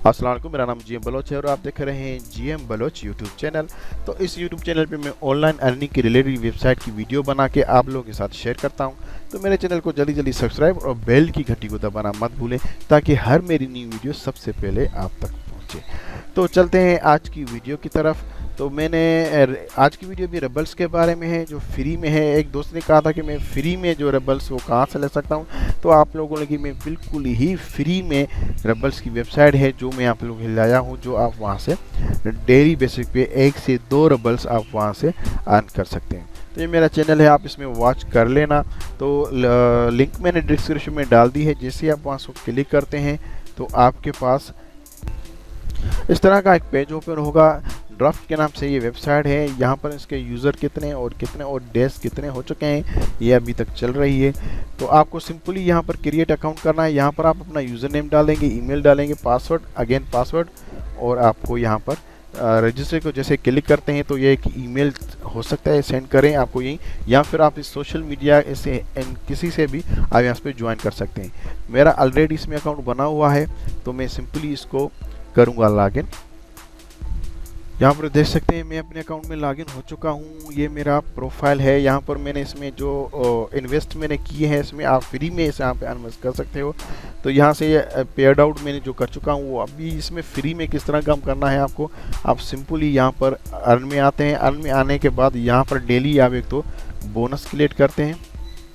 अस्सलाम वालेकुम, मेरा नाम जीएम बलोच है और आप देख रहे हैं जीएम बलोच यूट्यूब चैनल। तो इस यूट्यूब चैनल पे मैं ऑनलाइन अर्निंग के रिलेटेड वेबसाइट की वीडियो बना के आप लोगों के साथ शेयर करता हूं। तो मेरे चैनल को जल्दी जल्दी सब्सक्राइब और बेल की घंटी को दबाना मत भूलें ताकि हर मेरी न्यू वीडियो सबसे पहले आप तक पहुँचे। तो चलते हैं आज की वीडियो की तरफ। तो मैंने आज की वीडियो भी रबल्स के बारे में है जो फ्री में है। एक दोस्त ने कहा था कि मैं फ्री में जो रबल्स वो कहाँ से ले सकता हूँ, तो आप लोगों ने कि मैं बिल्कुल ही फ्री में रबल्स की वेबसाइट है जो मैं आप लोगों के लिए लाया हूँ, जो आप वहाँ से डेली बेसिस पे 1 से 2 रबल्स आप वहाँ से अर्न कर सकते हैं। तो ये मेरा चैनल है, आप इसमें वॉच कर लेना। तो लिंक मैंने डिस्क्रिप्शन में डाल दी है। जैसे आप वहाँ से क्लिक करते हैं तो आपके पास इस तरह का एक पेज ओपन होगा। ड्राफ्ट के नाम से ये वेबसाइट है। यहाँ पर इसके यूज़र कितने और डेज कितने हो चुके हैं ये अभी तक चल रही है। तो आपको सिंपली यहाँ पर क्रिएट अकाउंट करना है। यहाँ पर आप अपना यूज़र नेम डालेंगे, ईमेल डालेंगे, पासवर्ड, अगेन पासवर्ड, और आपको यहाँ पर रजिस्टर को जैसे क्लिक करते हैं तो ये एक ईमेल हो सकता है सेंड करें आपको यहीं, या फिर आप इस सोशल मीडिया से किसी से भी आप यहाँ पे ज्वाइन कर सकते हैं। मेरा ऑलरेडी इसमें अकाउंट बना हुआ है तो मैं सिंपली इसको करूँगा लॉगिन। यहाँ पर देख सकते हैं मैं अपने अकाउंट में लॉगिन हो चुका हूँ। ये मेरा प्रोफाइल है। यहाँ पर मैंने इसमें जो इन्वेस्ट मैंने किए हैं इसमें आप फ्री में इसे यहाँ पे इन्वेस्ट कर सकते हो। तो यहाँ से ये पेड आउट मैंने जो कर चुका हूँ वो अभी इसमें फ्री में किस तरह काम करना है आपको, आप सिंपली यहाँ पर अर्न में आते हैं। अर्न में आने के बाद यहाँ पर डेली आप एक तो बोनस क्रिएट करते हैं।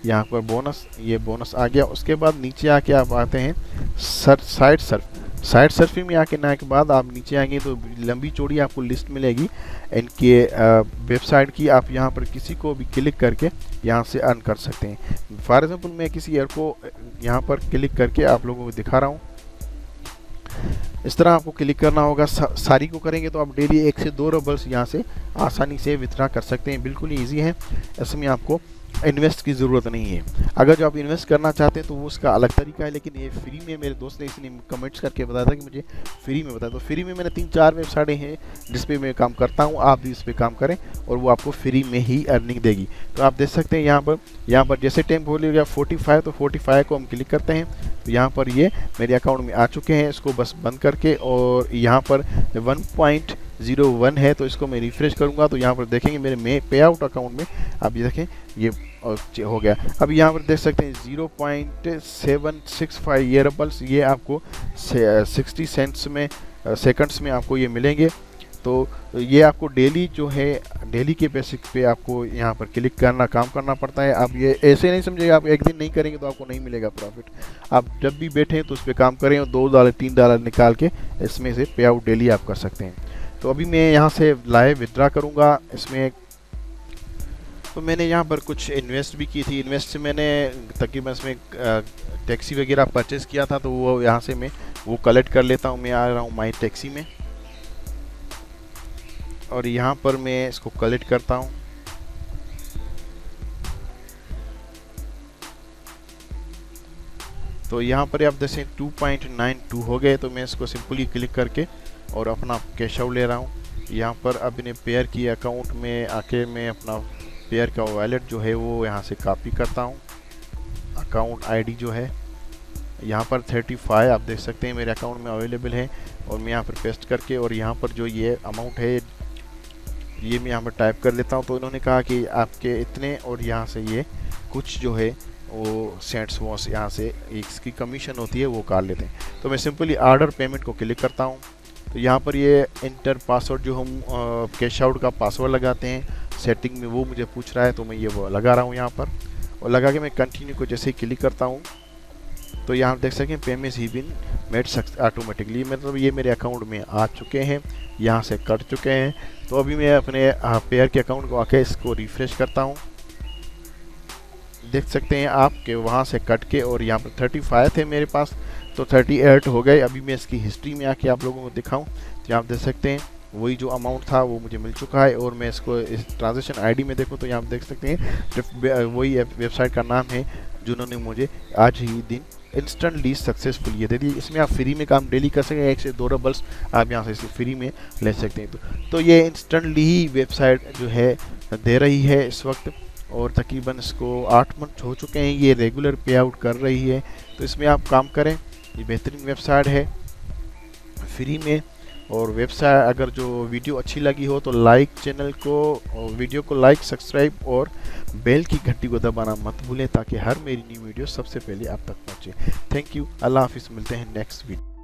यहाँ पर बोनस, ये बोनस आ गया। उसके बाद नीचे आके आप आते हैं साइट सर्फिंग में आके ना के बाद आप नीचे आएंगे तो लंबी चौड़ी आपको लिस्ट मिलेगी इनके वेबसाइट की। आप यहाँ पर किसी को भी क्लिक करके यहाँ से अर्न कर सकते हैं। फॉर एग्जांपल मैं किसी ईयर को यहाँ पर क्लिक करके आप लोगों को दिखा रहा हूँ। इस तरह आपको क्लिक करना होगा। सारी को करेंगे तो आप डेली 1 से 2 रबल्स यहाँ से आसानी से विथड्रॉ कर सकते हैं। बिल्कुल ही ईजी है, इसमें आपको इन्वेस्ट की ज़रूरत नहीं है। अगर जो आप इन्वेस्ट करना चाहते हैं तो वो उसका अलग तरीका है, लेकिन ये फ्री में मेरे दोस्त ने इसने कमेंट्स करके बताया था कि मुझे फ्री में बताया। तो फ्री में मैंने 3-4 वेबसाइटें हैं जिस पे मैं काम करता हूँ, आप भी इस पर काम करें और वो आपको फ्री में ही अर्निंग देगी। तो आप देख सकते हैं यहाँ पर जैसे टाइम बोल गया 45, तो 45 को हम क्लिक करते हैं तो यहाँ पर ये मेरे अकाउंट में आ चुके हैं। इसको बस बंद करके, और यहाँ पर 1.01 है तो इसको मैं रिफ्रेश करूँगा तो यहाँ पर देखेंगे मेरे पे आउट अकाउंट में आप ये देखें ये हो गया। अब यहाँ पर देख सकते हैं 0.765 ये रबल्स, ये आपको 60 सेकंड्स में आपको ये मिलेंगे। तो ये आपको डेली जो है डेली के बेसिक पे आपको यहाँ पर क्लिक करना काम करना पड़ता है। आप ये ऐसे नहीं समझिएगा आप एक दिन नहीं करेंगे तो आपको नहीं मिलेगा प्रॉफिट। आप जब भी बैठें तो उस पर काम करें और $2 $3 निकाल के इसमें से पे आउट डेली आप कर सकते हैं। तो अभी मैं यहाँ से लाइव विथड्रॉ करूँगा इसमें। तो मैंने यहाँ पर कुछ इन्वेस्ट भी की थी। इन्वेस्ट से मैंने तकरीबन इसमें टैक्सी वगैरह परचेज़ किया था, तो वो यहाँ से मैं वो कलेक्ट कर लेता हूँ। मैं आ रहा हूँ माई टैक्सी में और यहाँ पर मैं इसको कलेक्ट करता हूँ। तो यहाँ पर आप जैसे 2.92 हो गए तो मैं इसको सिंपली क्लिक करके और अपना कैश आउट ले रहा हूँ। यहाँ पर अपने पेयर की अकाउंट में आके मैं अपना पेयर का वॉलेट जो है वो यहाँ से कॉपी करता हूँ। अकाउंट आईडी जो है यहाँ पर 35 आप देख सकते हैं मेरे अकाउंट में अवेलेबल है, और मैं यहाँ पर पेस्ट करके और यहाँ पर जो ये अमाउंट है ये मैं यहाँ पर टाइप कर लेता हूँ। तो इन्होंने कहा कि आपके इतने, और यहाँ से ये कुछ जो है वो सेंट्स वो यहाँ से इसकी कमीशन होती है वो काट लेते हैं। तो मैं सिंपली ऑर्डर पेमेंट को क्लिक करता हूँ। तो यहाँ पर ये इंटर पासवर्ड जो हम कैश आउट का पासवर्ड लगाते हैं सेटिंग में वो मुझे पूछ रहा है, तो मैं ये वो लगा रहा हूँ यहाँ पर, और लगा के मैं कंटिन्यू को जैसे ही क्लिक करता हूँ तो यहाँ देख सकें payments he been made automatically, मतलब ये मेरे अकाउंट में आ चुके हैं, यहाँ से कट चुके हैं। तो अभी मैं अपने पेयर के अकाउंट को आके इसको रिफ्रेश करता हूँ। देख सकते हैं आप कि वहाँ से कट के और यहाँ पर 35 थे मेरे पास तो 38 हो गए। अभी मैं इसकी हिस्ट्री में आके आप लोगों को दिखाऊं तो आप देख सकते हैं वही जो अमाउंट था वो मुझे मिल चुका है। और मैं इसको इस ट्रांजैक्शन आईडी में देखूं तो यहाँ देख सकते हैं वही वेबसाइट का नाम है जिन्होंने मुझे आज ही दिन इंस्टेंटली सक्सेसफुल ये दे दी। इसमें आप फ्री में काम डेली कर सकते हैं। 1 से 2 रबल्स आप यहाँ से फ्री में ले सकते हैं। तो ये इंस्टेंटली ही वेबसाइट जो है दे रही है इस वक्त, और तकरीबन इसको 8 मंथ हो चुके हैं ये रेगुलर पे आउट कर रही है। तो इसमें आप काम करें, ये बेहतरीन वेबसाइट है। फ्री में। और वेबसाइट अगर जो वीडियो अच्छी लगी हो तो लाइक चैनल को और वीडियो को लाइक, सब्सक्राइब और बेल की घंटी को दबाना मत भूलें ताकि हर मेरी न्यू वीडियो सबसे पहले आप तक पहुंचे। थैंक यू, अल्लाह हाफिज़, मिलते हैं नेक्स्ट वीडियो।